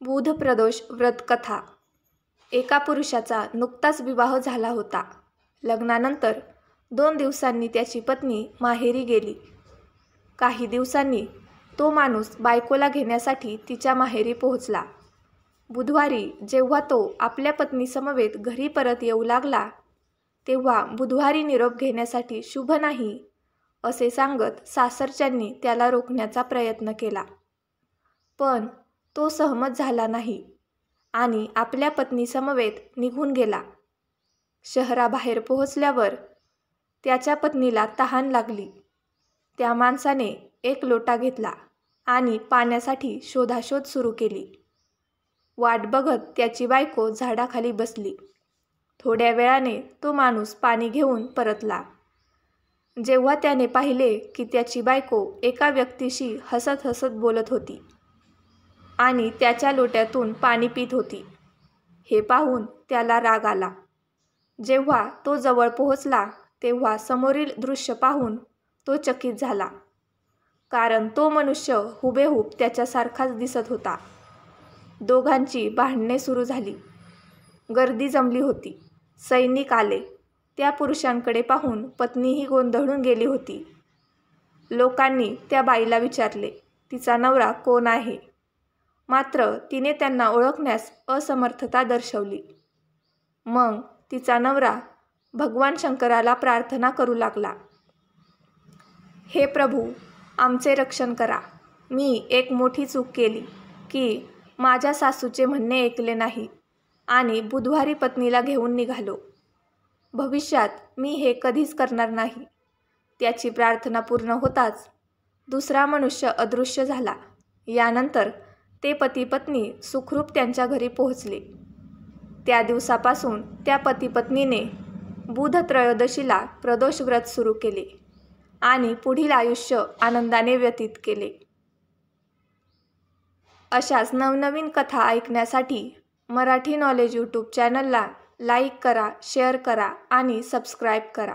बुध प्रदोष व्रतकथा। एका पुरुषाचा नुकताच विवाह झाला होता. लग्नानंतर 2 दिवसांनी त्याची पत्नी माहेरी गेली. काही दिवसांनी तो माणूस बायकोला घेण्यासाठी तिच्या माहेरी पोहोचला. बुधवारी जेव्हा तो आपल्या पत्नीसमवेत घरी परत येऊ लागला, तेव्हा बुधवारी निरोप घेण्यासाठी शुभ नाही असे सांगत सासरच्यांनी त्याला रोखण्याचा प्रयत्न केला. पण तो सहमत झाला नाही आणि आपल्या पत्नीसमवेत निघून गेला. शहराबाहेर पोहोचल्यावर त्याच्या पत्नीला तहान लागली. त्या माणसाने एक लोटा घेतला आणि पाण्यासाठी शोधाशोध सुरू केली. वाट बघत त्याची बायको झाडाखाली बसली. थोड्या वेळाने तो माणूस पाणी घेऊन परतला. जेव्हा त्याने पाहिले की त्याची बायको एका व्यक्तीशी हसत हसत बोलत होती आणि त्याच्या लोट्यातून पाणी पीत होती, हे पाहून त्याला राग आला. जेव्हा तो जवळ पोहोचला तेव्हा समोरील दृश्य पाहून तो चकित झाला, कारण तो मनुष्य हुबेहूब त्याच्यासारखाच दिसत होता. दोघांची भांडणे सुरू झाली. गर्दी जमली होती. सैनिक आले. त्या पुरुषांकडे पाहून पत्नीही गोंधळून गेली होती. लोकांनी त्या बाईला विचारले, तिचा नवरा कोण आहे? मात्र तिने त्यांना ओळखण्यास असमर्थता दर्शवली. मग तिचा नवरा भगवान शंकराला प्रार्थना करू लागला, हे प्रभू, आमचे रक्षण करा. मी एक मोठी चूक केली की माझ्या सासूचे म्हणणे ऐकले नाही आणि बुधवारी पत्नीला घेऊन निघालो. भविष्यात मी हे कधीच करणार नाही. त्याची प्रार्थना पूर्ण होताच दुसरा मनुष्य अदृश्य झाला. यानंतर ते पती पत्नी सुखरूप त्यांच्या घरी पोहोचले. त्या दिवसापासून त्या पती पत्नीने बुध त्रयोदशीला प्रदोष व्रत सुरू केले आणि पुढील आयुष्य आनंदाने व्यतीत केले. अशाच नवनवीन कथा ऐकण्यासाठी मराठी नॉलेज यूट्यूब चॅनलला लाईक करा, शेअर करा आणि सबस्क्राईब करा.